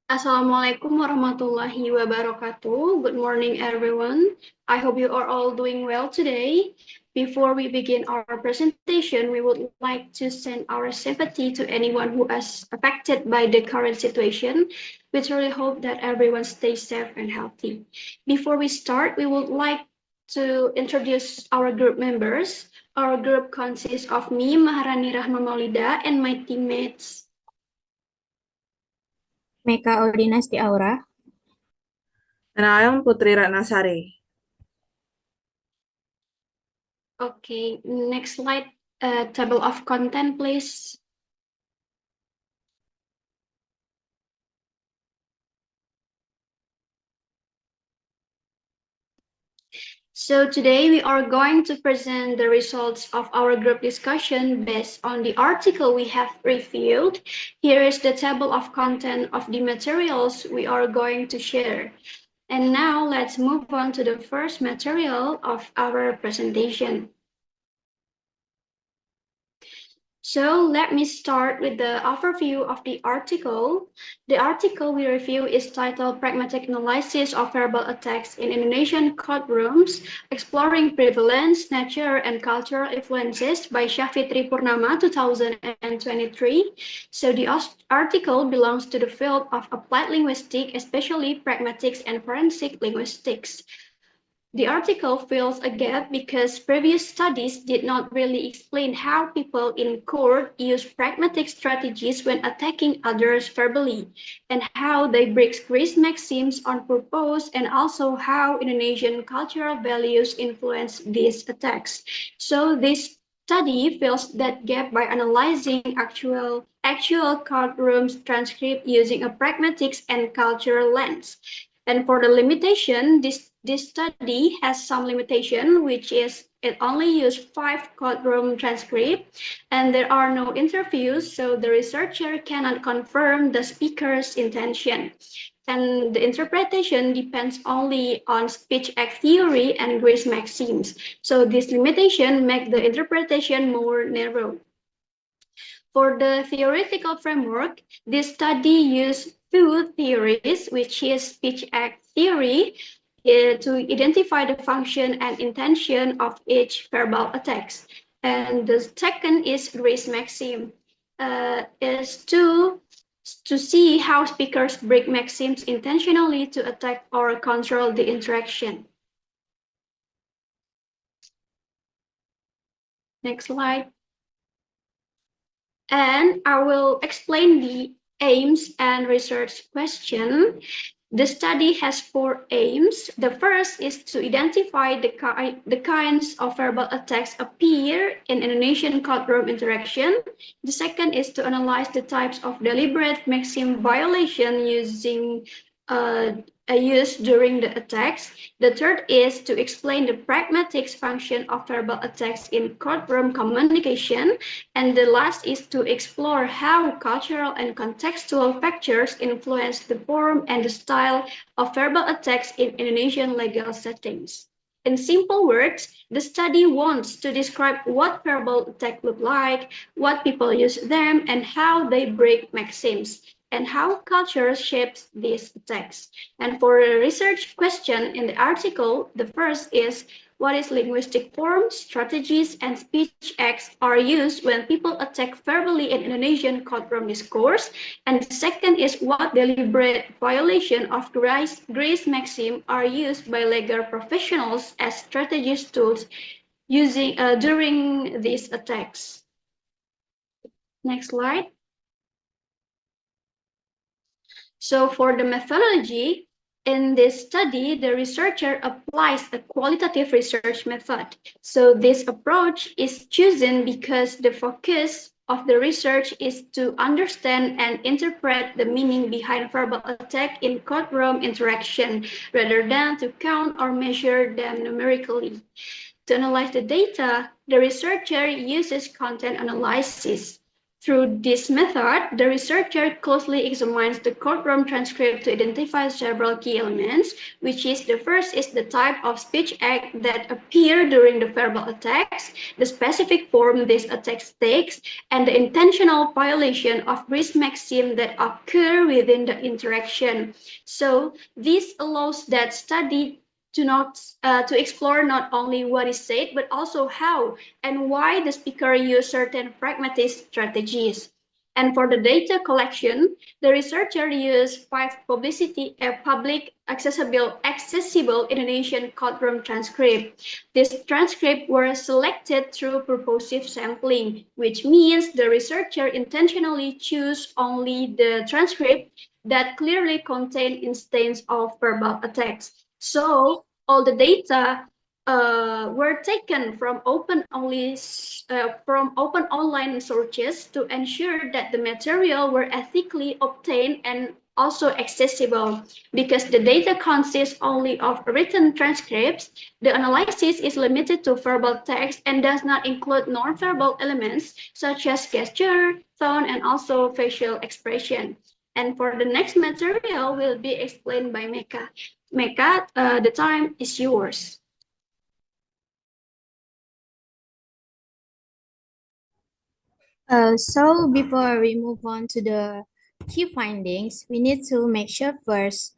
Assalamualaikum warahmatullahi wabarakatuh. Good morning, everyone. I hope you are all doing well today. Before we begin our presentation, we would like to send our sympathy to anyone who is affected by the current situation. We truly hope that everyone stays safe and healthy. Before we start, we would like to introduce our group members. Our group consists of me, Maharani Rahma Maulida, and my teammates. Meka Audinasti Aura. And I am Putri Ratnasari. Okay, next slide, table of content, please. So today we are going to present the results of our group discussion based on the article we have reviewed. Here is the table of content of the materials we are going to share. And now let's move on to the first material of our presentation. So let me start with the overview of the article. The article we review is titled Pragmatic Analysis of Verbal Attacks in Indonesian Courtrooms, Exploring Prevalence, Nature, and Cultural Influences by Syafitri Purnama, 2023. So the article belongs to the field of applied linguistics, especially pragmatics and forensic linguistics. The article fills a gap because previous studies did not really explain how people in court use pragmatic strategies when attacking others verbally, and how they break Greece maxims on purpose, and also how Indonesian cultural values influence these attacks. So this study fills that gap by analyzing actual courtroom transcript using a pragmatics and cultural lens. And for the limitation, this study has some limitation, which is it only used 5 courtroom transcripts, and there are no interviews, so the researcher cannot confirm the speaker's intention. And the interpretation depends only on speech act theory and Greece maxims. So this limitation makes the interpretation more narrow. For the theoretical framework, this study used 2 theories, which is speech act theory, to identify the function and intention of each verbal attacks. And the second is Greece maxim, is to see how speakers break maxims intentionally to attack or control the interaction. Next slide. And I will explain the aims and research question. The study has 4 aims. The first is to identify the kinds of verbal attacks appear in Indonesian courtroom interaction. The second is to analyze the types of deliberate maxim violation used during the attacks. The third is to explain the pragmatics function of verbal attacks in courtroom communication. And the last is to explore how cultural and contextual factors influence the form and the style of verbal attacks in Indonesian legal settings. In simple words, the study wants to describe what verbal attacks look like, what people use them, and how they break maxims, and how culture shapes these attacks. And for a research question in the article, the first is, what is linguistic forms, strategies, and speech acts are used when people attack verbally in Indonesian courtroom discourse? And the second is, what deliberate violation of Greece maxim are used by legal professionals as strategies tools during these attacks? Next slide. So for the methodology, in this study, the researcher applies a qualitative research method. So this approach is chosen because the focus of the research is to understand and interpret the meaning behind verbal attack in courtroom interaction, rather than to count or measure them numerically. To analyze the data, the researcher uses content analysis. Through this method, the researcher closely examines the courtroom transcript to identify several key elements, which is the first is the type of speech act that appear during the verbal attacks, the specific form this attack takes, and the intentional violation of risk maxim that occur within the interaction. So this allows that study to explore not only what is said but also how and why the speaker use certain pragmatic strategies. And for the data collection, the researcher used public accessible Indonesian courtroom transcript. These transcripts were selected through purposive sampling, which means the researcher intentionally chose only the transcript that clearly contain instances of verbal attacks. So all the data were taken from open online sources to ensure that the material were ethically obtained and also accessible. Because the data consists only of written transcripts, the analysis is limited to verbal text and does not include non-verbal elements such as gesture, tone, and also facial expression. And for the next material will be explained by Meka. Meka, the time is yours. So before we move on to the key findings, we need to make sure first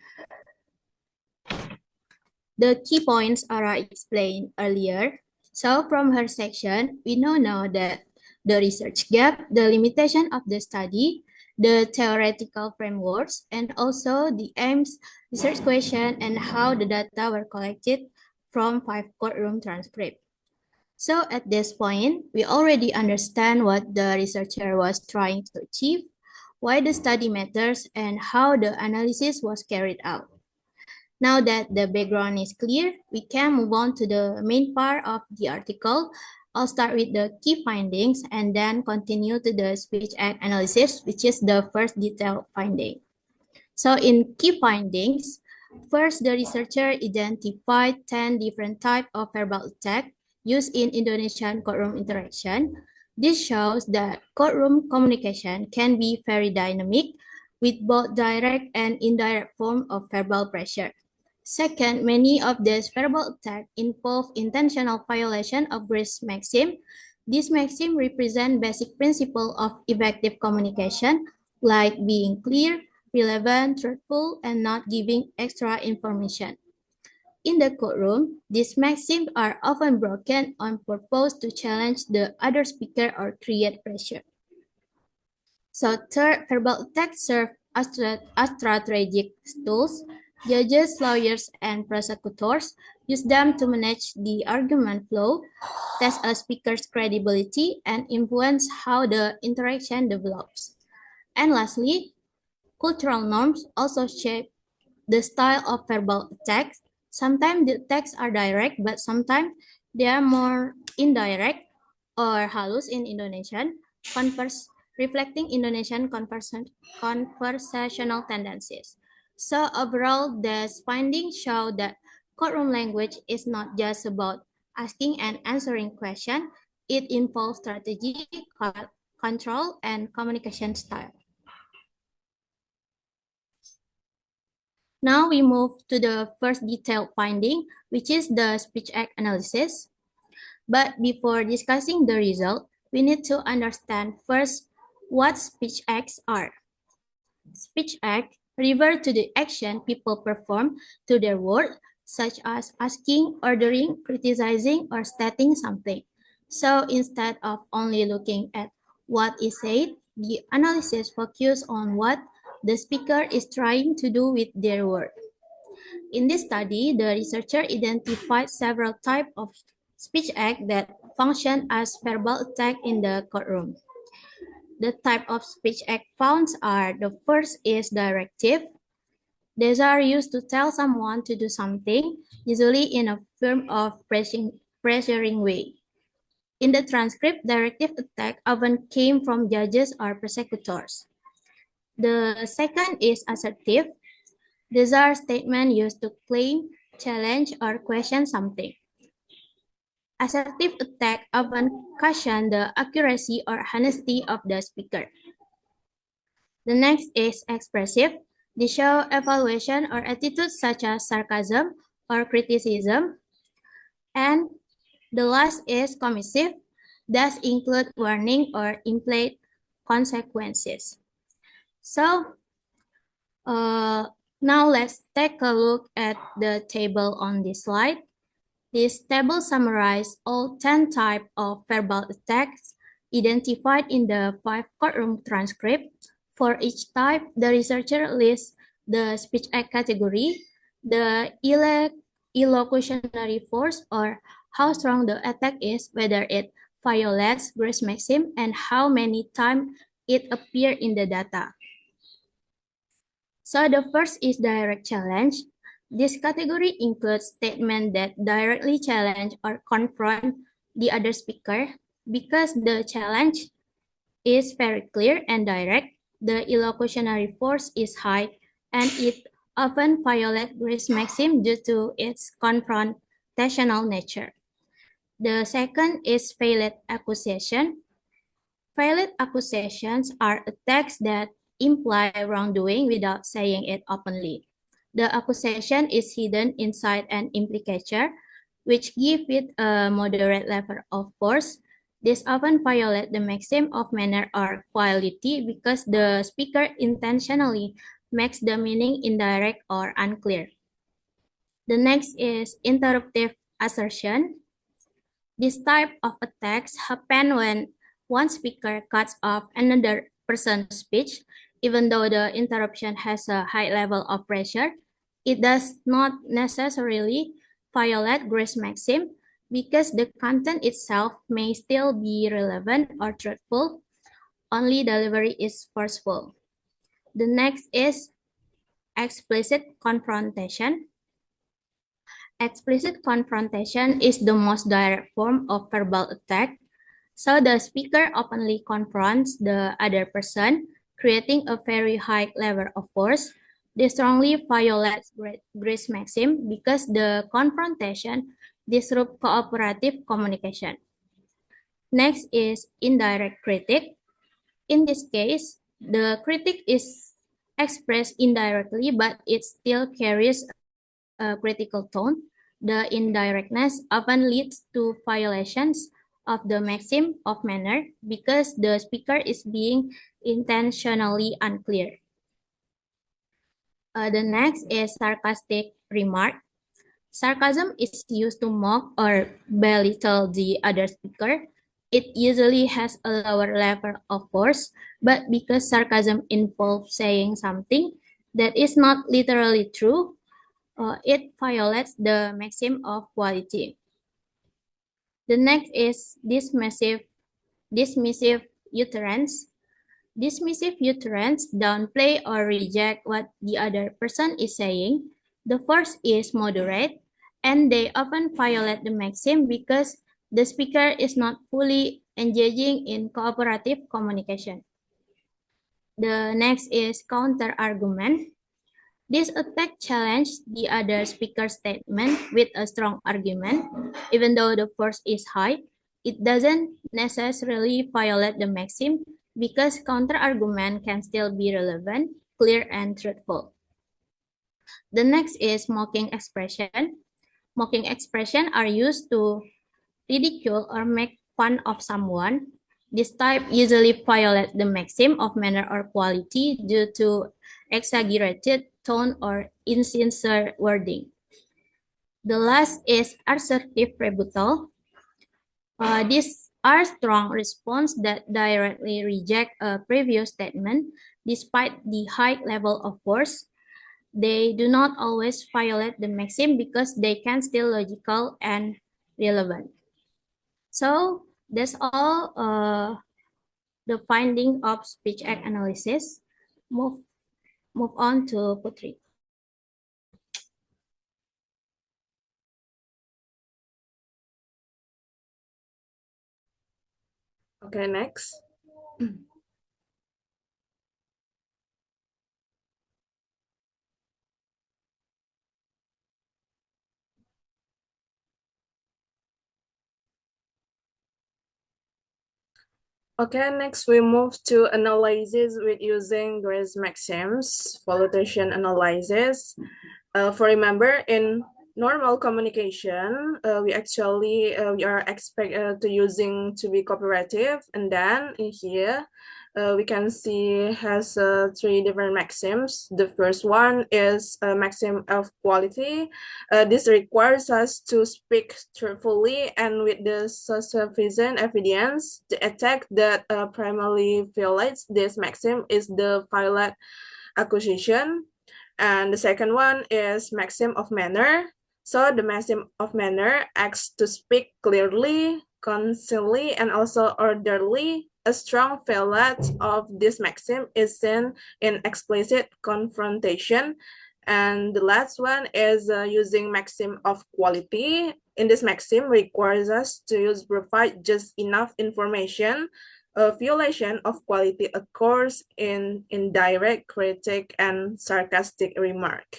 the key points are explained earlier. So from her section, we know now that the research gap, the limitation of the study, the theoretical frameworks, and also the aims, research question, and how the data were collected from 5 courtroom transcripts. So at this point, we already understand what the researcher was trying to achieve, why the study matters, and how the analysis was carried out. Now that the background is clear, we can move on to the main part of the article. I'll start with the key findings and then continue to the speech act analysis, which is the first detailed finding. So in key findings, first the researcher identified 10 different types of verbal attack used in Indonesian courtroom interaction. This shows that courtroom communication can be very dynamic with both direct and indirect form of verbal pressure. Second, many of these verbal attacks involve intentional violation of risk maxim. This maxim represents basic principle of effective communication, like being clear, relevant, truthful, and not giving extra information. In the courtroom, these maxims are often broken on purpose to challenge the other speaker or create pressure. So third, verbal attacks serve as strategic tools. Judges, lawyers, and prosecutors use them to manage the argument flow, test a speaker's credibility, and influence how the interaction develops. And lastly, cultural norms also shape the style of verbal attacks. Sometimes the attacks are direct, but sometimes they are more indirect or halus in Indonesian, reflecting Indonesian conversational tendencies. So overall, these findings show that courtroom language is not just about asking and answering questions, it involves strategy, control, and communication style. Now we move to the first detailed finding, which is the speech act analysis. But before discussing the result, we need to understand first what speech acts are. Speech act refer to the action people perform to their word, such as asking, ordering, criticizing, or stating something. So instead of only looking at what is said, the analysis focuses on what the speaker is trying to do with their word. In this study, the researcher identified several types of speech acts that function as verbal attack in the courtroom. The type of speech act found are the first is directive. These are used to tell someone to do something, usually in a firm of pressuring way. In the transcript, directive attack often came from judges or prosecutors. The second is assertive. These are statements used to claim, challenge, or question something. Assertive attack often question the accuracy or honesty of the speaker. The next is expressive. They show evaluation or attitudes such as sarcasm or criticism. And the last is commissive. Does include warning or implied consequences. So now let's take a look at the table on this slide. This table summarizes all 10 types of verbal attacks identified in the 5 courtroom transcript. For each type, the researcher lists the speech act category, the illocutionary force or how strong the attack is, whether it violates Grace maxim, and how many times it appears in the data. So the first is direct challenge. This category includes statements that directly challenge or confront the other speaker. Because the challenge is very clear and direct, the illocutionary force is high, and it often violates Grace maxim due to its confrontational nature. The second is veiled accusation. Veiled accusations are attacks that imply wrongdoing without saying it openly. The accusation is hidden inside an implicature, which gives it a moderate level of force. This often violates the maxim of manner or quality because the speaker intentionally makes the meaning indirect or unclear. The next is interruptive assertion. This type of attacks happen when one speaker cuts off another person's speech, even though the interruption has a high level of pressure. It does not necessarily violate Grace maxim because the content itself may still be relevant or truthful. Only delivery is forceful. The next is explicit confrontation. Explicit confrontation is the most direct form of verbal attack. So the speaker openly confronts the other person, creating a very high level of force. This strongly violates Grace maxim because the confrontation disrupts cooperative communication. Next is indirect critique. In this case, the critique is expressed indirectly, but it still carries a critical tone. The indirectness often leads to violations of the maxim of manner because the speaker is being intentionally unclear. The next is sarcastic remark. Sarcasm is used to mock or belittle the other speaker. It usually has a lower level of force, but because sarcasm involves saying something that is not literally true, it violates the maxim of quality. The next is dismissive utterance. Dismissive utterance downplay or reject what the other person is saying. The first is moderate, and they often violate the maxim because the speaker is not fully engaging in cooperative communication. The next is counter argument. This attack challenged the other speaker's statement with a strong argument. Even though the force is high, it doesn't necessarily violate the maxim because counter-argument can still be relevant, clear, and truthful. The next is mocking expression. Mocking expression are used to ridicule or make fun of someone. This type usually violates the maxim of manner or quality due to exaggerated tone or insincere wording. The last is assertive rebuttal. These are strong responses that directly reject a previous statement despite the high level of force. They do not always violate the maxim because they can still logical and relevant. So that's all the finding of speech act analysis. Move on to Putri. Okay, next. Okay, next we move to analysis with using Gray's maxims, valuation analysis. For remember, in normal communication, we are expect to using to be cooperative, and then in here we can see has three different maxims. The first one is a maxim of quality. This requires us to speak truthfully and with the sufficient evidence. The attack that primarily violates this maxim is the violent accusation. And the second one is maxim of manner. So the maxim of manner acts to speak clearly, concisely, and also orderly. A strong failure of this maxim is seen in explicit confrontation. And the last one is using maxim of quality. In this maxim requires us to provide just enough information. A violation of quality occurs in indirect critic and sarcastic remark.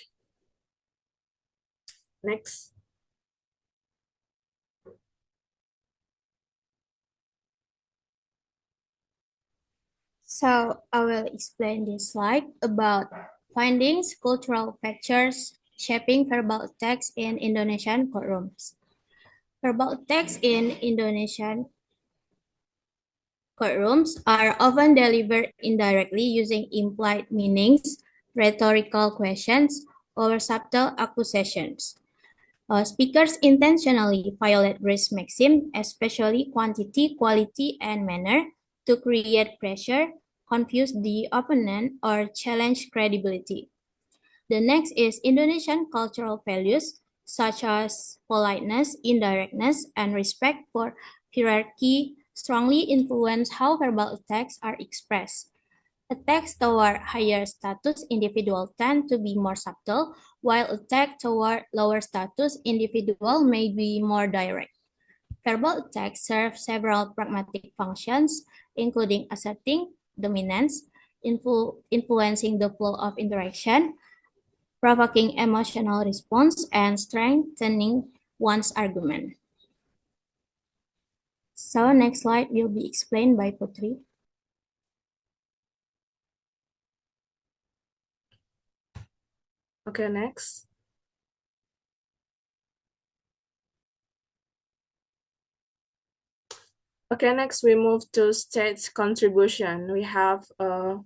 Next. So I will explain this slide about findings, cultural factors shaping verbal text in Indonesian courtrooms. Verbal text in Indonesian courtrooms are often delivered indirectly using implied meanings, rhetorical questions, or subtle accusations. Speakers intentionally violate Gray's maxim, especially quantity, quality, and manner, to create pressure, confuse the opponent, or challenge credibility. The next is Indonesian cultural values, such as politeness, indirectness, and respect for hierarchy, strongly influence how verbal attacks are expressed. Attacks toward higher status individuals tend to be more subtle, while attacks toward lower status individuals may be more direct. Verbal attacks serve several pragmatic functions, including asserting dominance, influencing the flow of interaction, provoking emotional response, and strengthening one's argument. So next slide will be explained by Putri. Okay, next. Okay, next we move to state's contribution. We have 5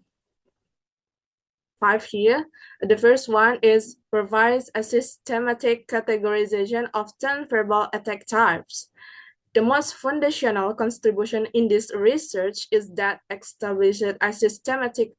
here. The first one is provides a systematic categorization of 10 verbal attack types. The most foundational contribution in this research is that established a systematic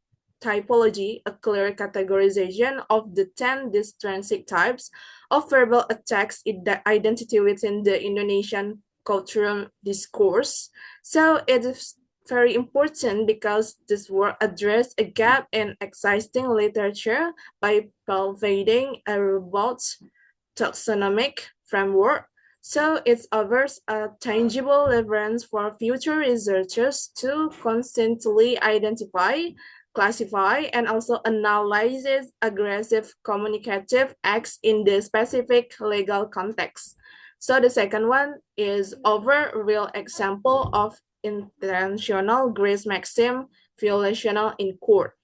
typology, a clear categorization of the 10 distinct types of verbal attacks in the identity within the Indonesian cultural discourse. So it is very important because this work addressed a gap in existing literature by providing a robust taxonomic framework. So it offers a tangible reference for future researchers to constantly identify, classify, and also analyze aggressive communicative acts in the specific legal context. So the second one is over real example of intentional Gray's maxim violation in court.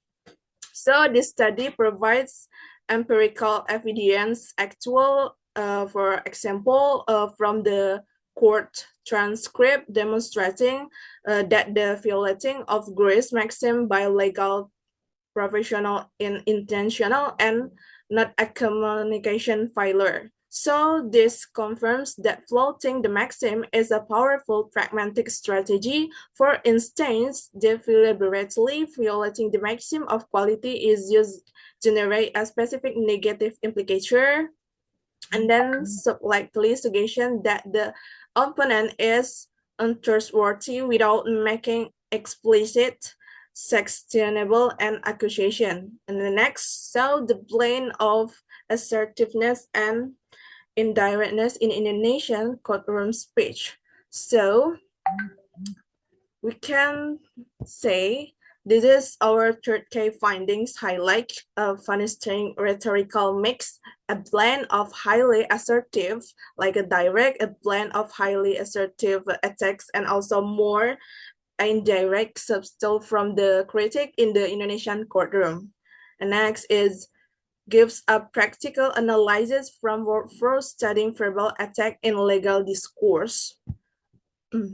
So this study provides empirical evidence, actual, for example, from the court transcript demonstrating that the violating of Gray's maxim by legal professional in intentional and not a communication failure. So this confirms that floating the maxim is a powerful pragmatic strategy. For instance, deliberately violating the maxim of quality is used to generate a specific negative implication, and then likely suggestion that the opponent is untrustworthy without making explicit sustainable and accusation. And the next, so the blend of assertiveness and indirectness in Indonesian courtroom speech. So we can say this is our third K findings highlight a fostering rhetorical mix, a blend of highly assertive, like a direct, a blend of highly assertive attacks, and also more indirect subtle from the critic in the Indonesian courtroom. And next is gives a practical analysis from workflow studying verbal attack in legal discourse.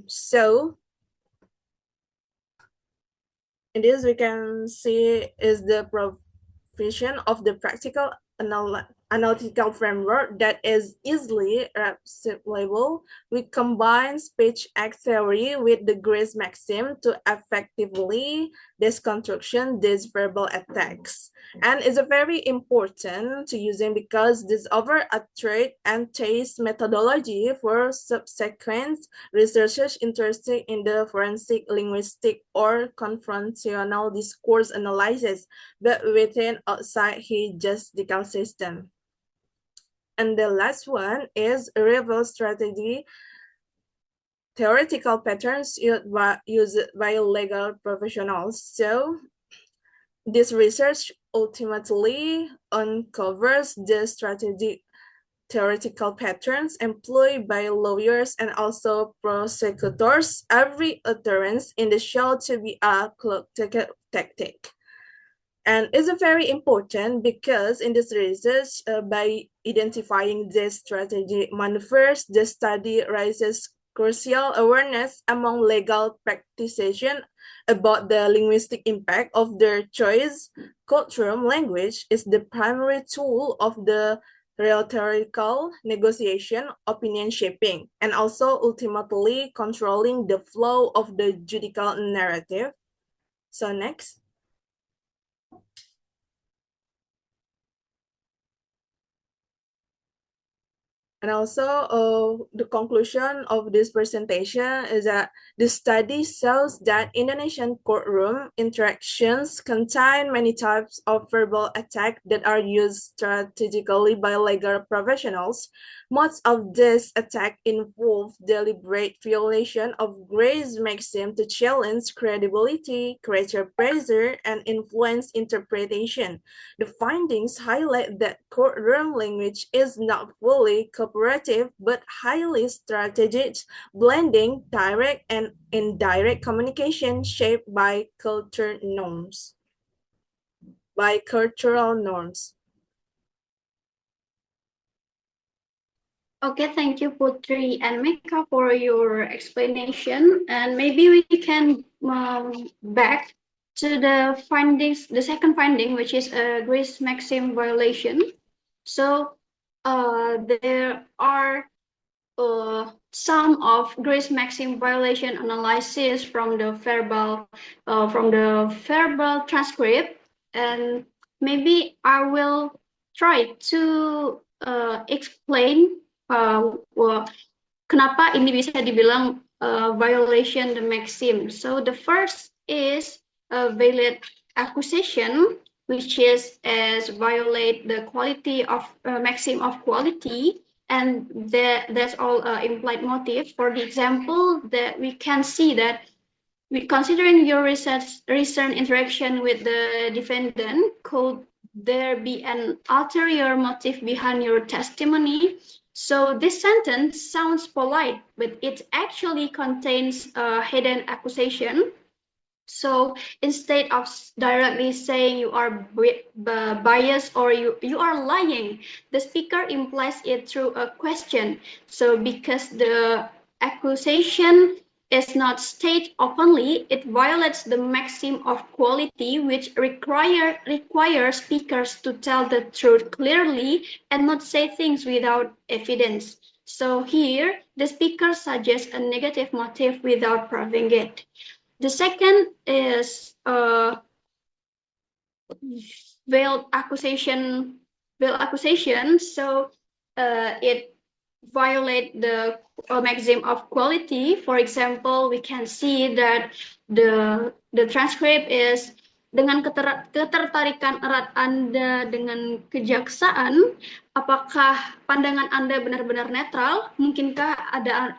So in this we can see is the provision of the practical analytical framework that is easily replicable. We combine speech act theory with the Grace maxim to effectively deconstruction these verbal attacks. And it's a very important to using because this over a trade and taste methodology for subsequent researchers interested in the forensic linguistic or confrontational discourse analysis, but within outside his justical system. And the last one is reveal strategy theoretical patterns used by legal professionals. So this research ultimately uncovers the strategic theoretical patterns employed by lawyers and also prosecutors. Every utterance in the show to be a cloak tactic. And it's very important because in this research, by identifying this strategy maneuvers, the study raises crucial awareness among legal practitioners about the linguistic impact of their choice. Courtroom language is the primary tool of the rhetorical negotiation, opinion shaping, and also ultimately controlling the flow of the judicial narrative. So next. And also, the conclusion of this presentation is that the study shows that Indonesian courtroom interactions contain many types of verbal attack that are used strategically by legal professionals. Most of these attacks involve deliberate violation of Grace maxim to challenge credibility, create pressure, and influence interpretation. The findings highlight that courtroom language is not fully cooperative but highly strategic, blending direct and indirect communication shaped by cultural norms. Okay, thank you, Putri and Meka, for your explanation. And maybe we can back to the findings, the second finding, which is a Grace maxim violation. So there are some of Grace maxim violation analysis from the verbal transcript, and maybe I will try to explain kenapa ini bisa dibilang violation the maxim. So the first is a valid accusation, which is as violate the quality of maxim of quality, and that's all implied motive. For the example that we can see that considering your recent interaction with the defendant, could there be an ulterior motive behind your testimony? So this sentence sounds polite, but it actually contains a hidden accusation. So instead of directly saying you are biased or you are lying, the speaker implies it through a question. So because the accusation is not stated openly, it violates the maxim of quality, which requires speakers to tell the truth clearly and not say things without evidence. So here, the speaker suggests a negative motive without proving it. The second is veiled accusation. So it violates the maxim of quality. For example, we can see that the transcript is dengan ketertarikan erat Anda dengan kejaksaan, apakah pandangan Anda benar-benar netral? Mungkinkah ada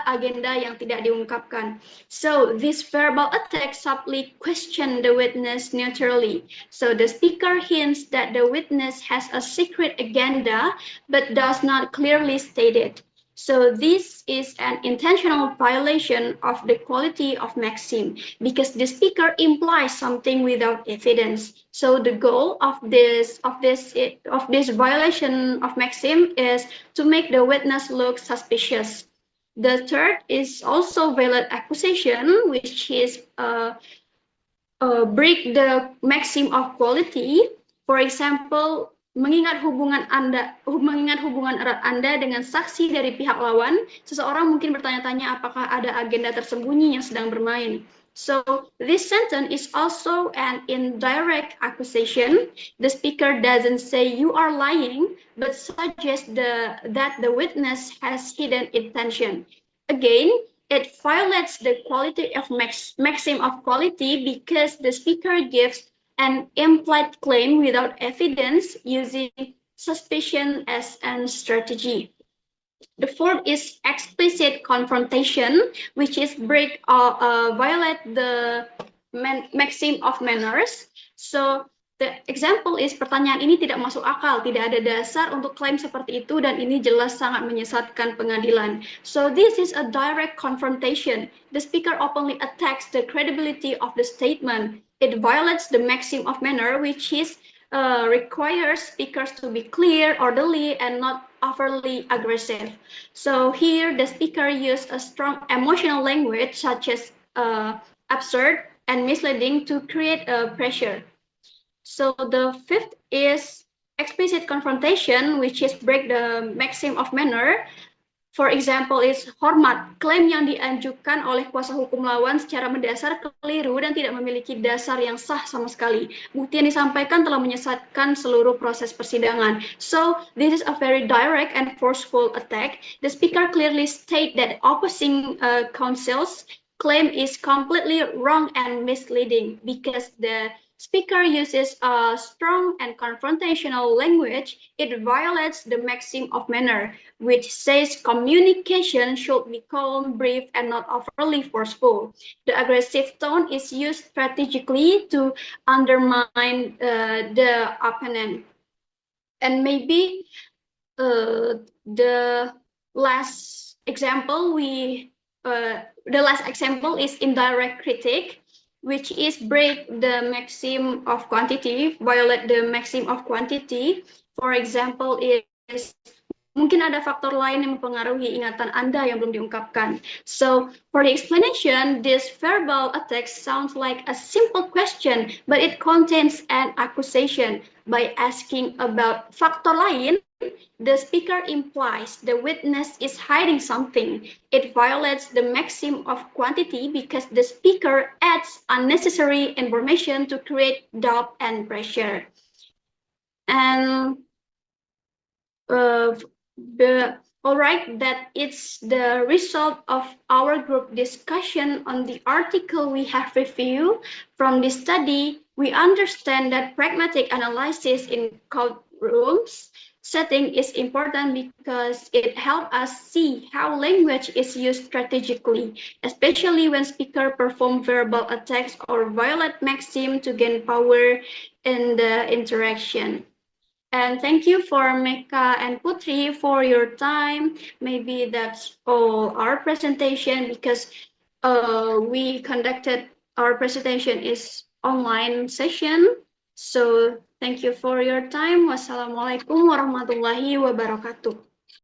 agenda yang tidak diungkapkan? So this verbal attack subtly question the witness neutrally. So the speaker hints that the witness has a secret agenda but does not clearly state it. So this is an intentional violation of the quality of maxim because the speaker implies something without evidence. So the goal of this violation of maxim is to make the witness look suspicious. The third is also valid accusation, which is break the maxim of quality. For example, mengingat hubungan erat Anda dengan saksi dari pihak lawan, seseorang mungkin bertanya-tanya apakah ada agenda tersembunyi yang sedang bermain. So this sentence is also an indirect accusation. The speaker doesn't say you are lying, but suggests that the witness has hidden intention. Again, it violates the quality of maxim of quality because the speaker gives an implied claim without evidence using suspicion as a strategy. The fourth is explicit confrontation, which is break or violate the maxim of manners. So the example is pertanyaan ini tidak masuk akal, tidak ada dasar untuk klaim seperti itu dan ini jelas sangat menyesatkan pengadilan. So this is a direct confrontation. The speaker openly attacks the credibility of the statement. It violates the maxim of manner, which is requires speakers to be clear, orderly, and not overly aggressive. So here the speaker used a strong emotional language such as absurd and misleading to create a pressure. So the fifth is explicit confrontation, which is break the maxim of manner. For example, is hormat. Klaim yang diajukan oleh kuasa hukum lawan secara mendasar keliru dan tidak memiliki dasar yang sah sama sekali. Bukti yang disampaikan telah menyesatkan seluruh proses persidangan. So, this is a very direct and forceful attack. The speaker clearly state that opposing counsel's claim is completely wrong and misleading because the speaker uses a strong and confrontational language. It violates the maxim of manner, which says communication should be calm, brief, and not overly forceful. The aggressive tone is used strategically to undermine the opponent. And maybe the last example is indirect critique, which is break the maxim of quantity, violate the maxim of quantity. For example, is mungkin ada faktor lain yang mempengaruhi ingatan Anda yang belum diungkapkan. So, for the explanation, this verbal attack sounds like a simple question, but it contains an accusation. By asking about faktor lain, the speaker implies the witness is hiding something. It violates the maxim of quantity because the speaker adds unnecessary information to create doubt and pressure. And all right, that it's the result of our group discussion on the article we have reviewed. From this study, we understand that pragmatic analysis in courtrooms setting is important because it helps us see how language is used strategically, especially when speakers perform verbal attacks or violate maxim to gain power in the interaction. And thank you for Meka and Putri for your time. Maybe that's all our presentation because we conducted our presentation is online session. So thank you for your time. Wassalamualaikum warahmatullahi wabarakatuh.